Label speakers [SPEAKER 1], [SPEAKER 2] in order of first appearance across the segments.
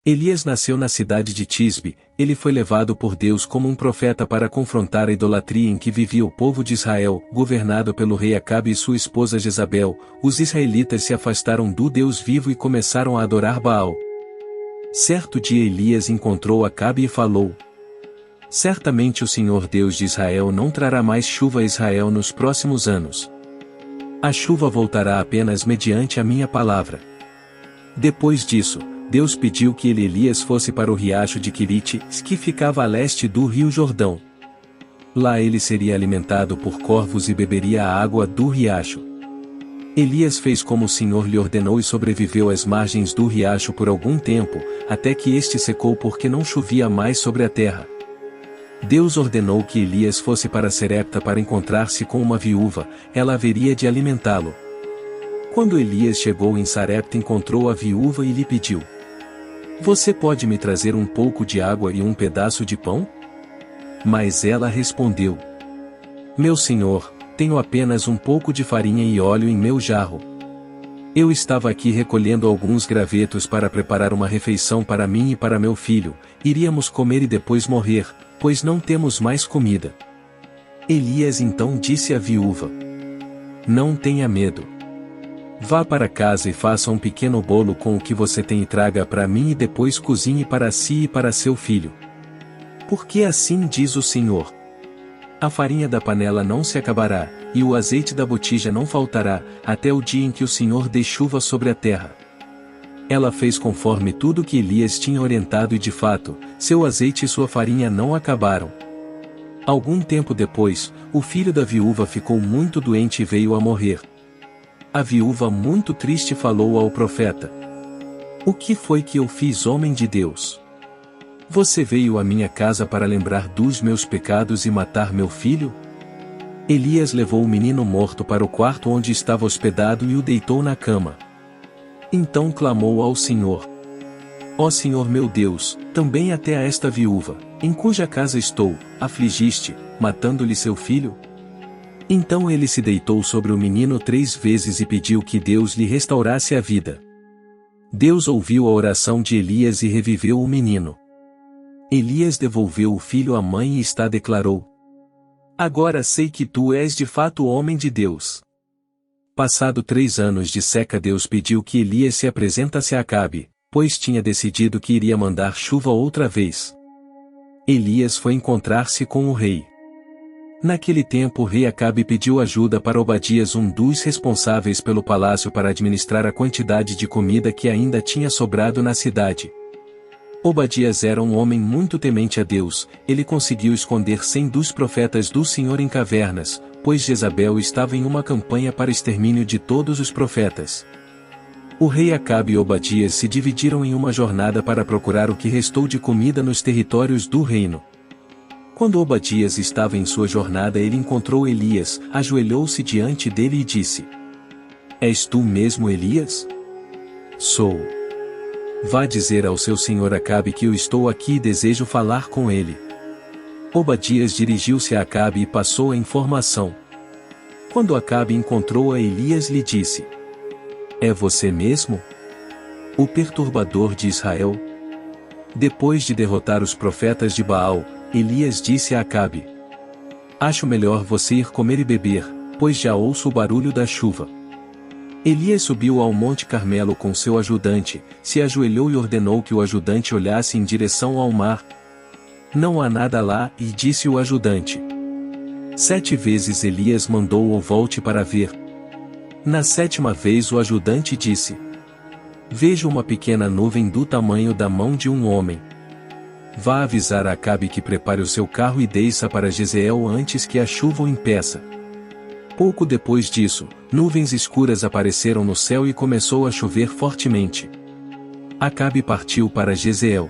[SPEAKER 1] Elias nasceu na cidade de Tisbe. Ele foi levado por Deus como um profeta para confrontar a idolatria em que vivia o povo de Israel, governado pelo rei Acabe e sua esposa Jezabel. Os israelitas se afastaram do Deus vivo e começaram a adorar Baal. Certo dia Elias encontrou Acabe e falou: certamente o Senhor Deus de Israel não trará mais chuva a Israel nos próximos anos. A chuva voltará apenas mediante a minha palavra. Depois disso, Deus pediu que Elias fosse para o riacho de Querite, que ficava a leste do rio Jordão. Lá ele seria alimentado por corvos e beberia a água do riacho. Elias fez como o Senhor lhe ordenou e sobreviveu às margens do riacho por algum tempo, até que este secou porque não chovia mais sobre a terra. Deus ordenou que Elias fosse para Serepta para encontrar-se com uma viúva, ela haveria de alimentá-lo. Quando Elias chegou em Sarepta encontrou a viúva e lhe pediu: você pode me trazer um pouco de água e um pedaço de pão? Mas ela respondeu: meu senhor, tenho apenas um pouco de farinha e óleo em meu jarro. Eu estava aqui recolhendo alguns gravetos para preparar uma refeição para mim e para meu filho, iríamos comer e depois morrer, pois não temos mais comida. Elias então disse à viúva: não tenha medo. Vá para casa e faça um pequeno bolo com o que você tem e traga para mim e depois cozinhe para si e para seu filho. Porque assim diz o Senhor: a farinha da panela não se acabará, e o azeite da botija não faltará, até o dia em que o Senhor dê chuva sobre a terra. Ela fez conforme tudo que Elias tinha orientado e de fato, seu azeite e sua farinha não acabaram. Algum tempo depois, o filho da viúva ficou muito doente e veio a morrer. A viúva muito triste falou ao profeta: o que foi que eu fiz, homem de Deus? Você veio à minha casa para lembrar dos meus pecados e matar meu filho? Elias levou o menino morto para o quarto onde estava hospedado e o deitou na cama. Então clamou ao Senhor: ó Senhor meu Deus, também até a esta viúva, em cuja casa estou, afligiste, matando-lhe seu filho? Então ele se deitou sobre o menino 3 vezes e pediu que Deus lhe restaurasse a vida. Deus ouviu a oração de Elias e reviveu o menino. Elias devolveu o filho à mãe e declarou: agora sei que tu és de fato homem de Deus. Passado 3 anos de seca, Deus pediu que Elias se apresentasse a Acabe, pois tinha decidido que iria mandar chuva outra vez. Elias foi encontrar-se com o rei. Naquele tempo o rei Acabe pediu ajuda para Obadias, um dos responsáveis pelo palácio, para administrar a quantidade de comida que ainda tinha sobrado na cidade. Obadias era um homem muito temente a Deus. Ele conseguiu esconder 100 dos profetas do Senhor em cavernas, pois Jezabel estava em uma campanha para extermínio de todos os profetas. O rei Acabe e Obadias se dividiram em uma jornada para procurar o que restou de comida nos territórios do reino. Quando Obadias estava em sua jornada, ele encontrou Elias, ajoelhou-se diante dele e disse: és tu mesmo Elias? Sou. Vá dizer ao seu senhor Acabe que eu estou aqui e desejo falar com ele. Obadias dirigiu-se a Acabe e passou a informação. Quando Acabe encontrou a Elias, lhe disse: é você mesmo? O perturbador de Israel? Depois de derrotar os profetas de Baal, Elias disse a Acabe: acho melhor você ir comer e beber, pois já ouço o barulho da chuva. Elias subiu ao Monte Carmelo com seu ajudante, se ajoelhou e ordenou que o ajudante olhasse em direção ao mar. Não há nada lá, e disse o ajudante. 7 vezes Elias mandou-o volte para ver. Na 7ª vez o ajudante disse: vejo uma pequena nuvem do tamanho da mão de um homem. Vá avisar a Acabe que prepare o seu carro e desça para Jezreel antes que a chuva o impeça. Pouco depois disso, nuvens escuras apareceram no céu e começou a chover fortemente. Acabe partiu para Jezreel.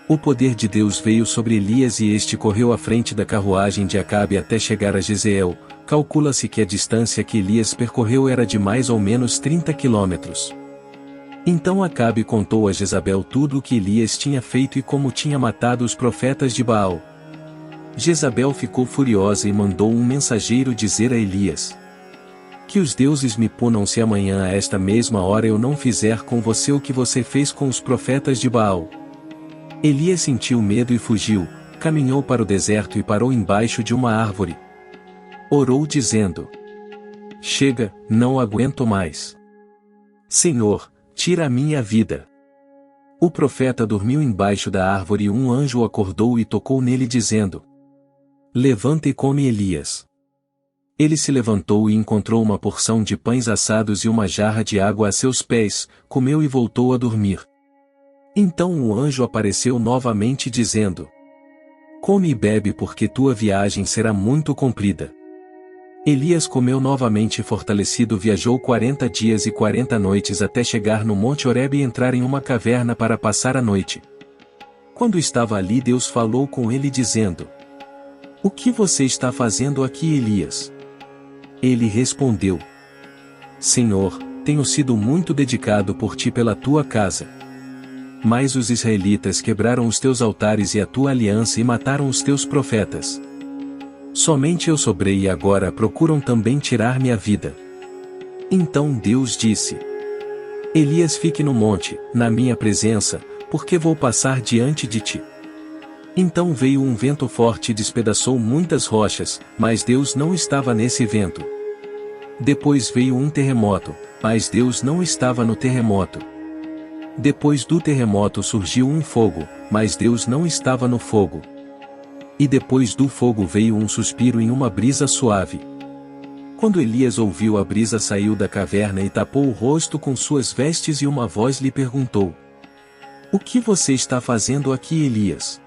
[SPEAKER 1] O poder de Deus veio sobre Elias e este correu à frente da carruagem de Acabe até chegar a Jezreel. Calcula-se que a distância que Elias percorreu era de mais ou menos 30 quilômetros. Então Acabe contou a Jezabel tudo o que Elias tinha feito e como tinha matado os profetas de Baal. Jezabel ficou furiosa e mandou um mensageiro dizer a Elias: Que os deuses me punam se amanhã a esta mesma hora eu não fizer com você o que você fez com os profetas de Baal. Elias sentiu medo e fugiu, caminhou para o deserto e parou embaixo de uma árvore. Orou dizendo: Chega, não aguento mais. Senhor, tira a minha vida. O profeta dormiu embaixo da árvore e um anjo o acordou e tocou nele dizendo: Levanta e come, Elias. Ele se levantou e encontrou uma porção de pães assados e uma jarra de água a seus pés, comeu e voltou a dormir. Então o anjo apareceu novamente dizendo: Come e bebe porque tua viagem será muito comprida. Elias comeu novamente e fortalecido viajou 40 dias e 40 noites até chegar no Monte Horebe e entrar em uma caverna para passar a noite. Quando estava ali Deus falou com ele dizendo: O que você está fazendo aqui, Elias? Ele respondeu: Senhor, tenho sido muito dedicado por ti pela tua casa. Mas os israelitas quebraram os teus altares e a tua aliança e mataram os teus profetas. Somente eu sobrei e agora procuram também tirar minha vida. Então Deus disse: Elias, fique no monte, na minha presença, porque vou passar diante de ti. Então veio um vento forte e despedaçou muitas rochas, mas Deus não estava nesse vento. Depois veio um terremoto, mas Deus não estava no terremoto. Depois do terremoto surgiu um fogo, mas Deus não estava no fogo. E depois do fogo veio um suspiro em uma brisa suave. Quando Elias ouviu a brisa, saiu da caverna e tapou o rosto com suas vestes e uma voz lhe perguntou: O que você está fazendo aqui, Elias?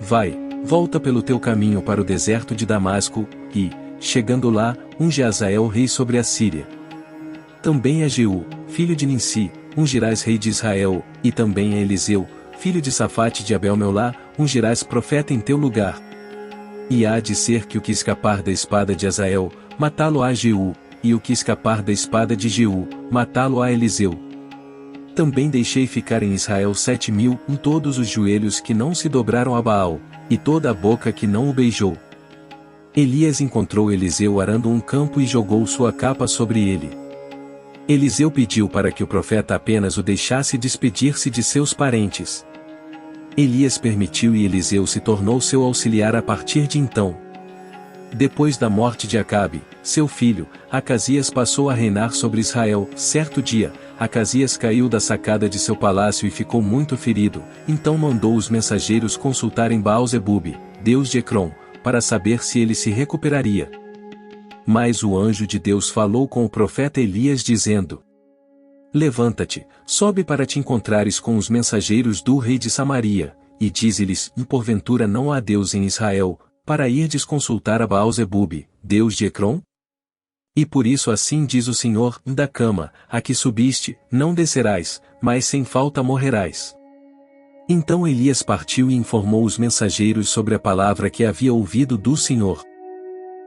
[SPEAKER 1] Vai, volta pelo teu caminho para o deserto de Damasco, e, chegando lá, unge Azael rei sobre a Síria. Também a Jeú, filho de Ninsi, ungirás rei de Israel, e também a Eliseu, filho de Safate de Abel-Meolá, ungirás profeta em teu lugar. E há de ser que o que escapar da espada de Azael, matá-lo a Jeú, e o que escapar da espada de Jeú, matá-lo a Eliseu. Também deixei ficar em Israel 7.000, todos os joelhos que não se dobraram a Baal, e toda a boca que não o beijou. Elias encontrou Eliseu arando um campo e jogou sua capa sobre ele. Eliseu pediu para que o profeta apenas o deixasse despedir-se de seus parentes. Elias permitiu e Eliseu se tornou seu auxiliar a partir de então. Depois da morte de Acabe, seu filho, Acasias passou a reinar sobre Israel. Certo dia, Acasias caiu da sacada de seu palácio e ficou muito ferido, então mandou os mensageiros consultarem Baal-zebube, deus de Ecrom, para saber se ele se recuperaria. Mas o anjo de Deus falou com o profeta Elias dizendo: Levanta-te, sobe para te encontrares com os mensageiros do rei de Samaria, e dize-lhes: Porventura não há Deus em Israel, para irdes consultar a Baal-zebube, deus de Ecrom? E por isso assim diz o Senhor: da cama, a que subiste, não descerás, mas sem falta morrerás. Então Elias partiu e informou os mensageiros sobre a palavra que havia ouvido do Senhor.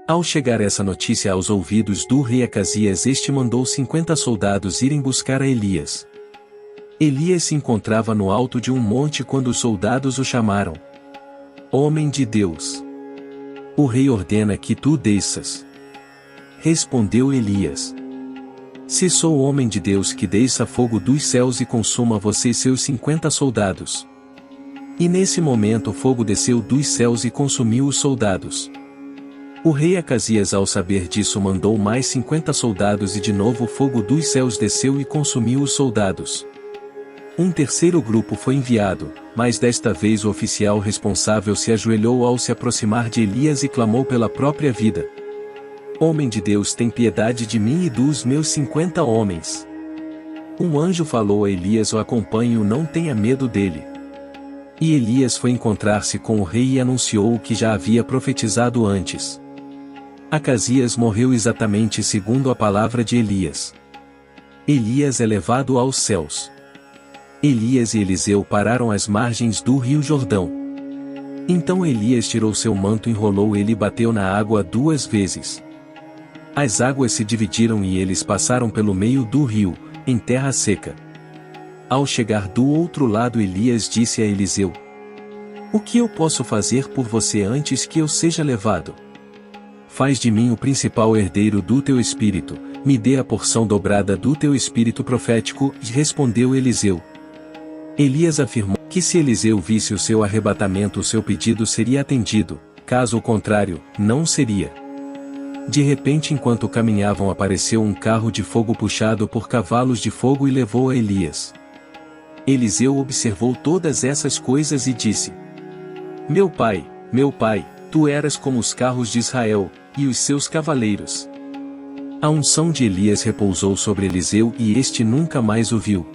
[SPEAKER 1] Ao chegar essa notícia aos ouvidos do rei Acasias, este mandou 50 soldados irem buscar a Elias. Elias se encontrava no alto de um monte quando os soldados o chamaram. Homem de Deus, o rei ordena que tu desças. Respondeu Elias: Se sou homem de Deus, que desça fogo dos céus e consuma você e seus 50 soldados. E nesse momento o fogo desceu dos céus e consumiu os soldados. O rei Acasias, ao saber disso, mandou mais 50 soldados e de novo o fogo dos céus desceu e consumiu os soldados. Um terceiro grupo foi enviado, mas desta vez o oficial responsável se ajoelhou ao se aproximar de Elias e clamou pela própria vida: Homem de Deus, tem piedade de mim e dos meus 50 homens. Um anjo falou a Elias: O acompanhe, não tenha medo dele. E Elias foi encontrar-se com o rei e anunciou o que já havia profetizado antes. Acasias morreu exatamente segundo a palavra de Elias. Elias é levado aos céus. Elias e Eliseu pararam às margens do rio Jordão. Então Elias tirou seu manto, enrolou ele e bateu na água 2 vezes. As águas se dividiram e eles passaram pelo meio do rio, em terra seca. Ao chegar do outro lado, Elias disse a Eliseu: O que eu posso fazer por você antes que eu seja levado? faz de mim o principal herdeiro do teu espírito, me dê a porção dobrada do teu espírito profético, e respondeu Eliseu. Elias afirmou que se Eliseu visse o seu arrebatamento, o seu pedido seria atendido, caso contrário, não seria. De repente, enquanto caminhavam, apareceu um carro de fogo puxado por cavalos de fogo e levou a Elias. Eliseu observou todas essas coisas e disse: meu pai, tu eras como os carros de Israel, e os seus cavaleiros. A unção de Elias repousou sobre Eliseu e este nunca mais o viu.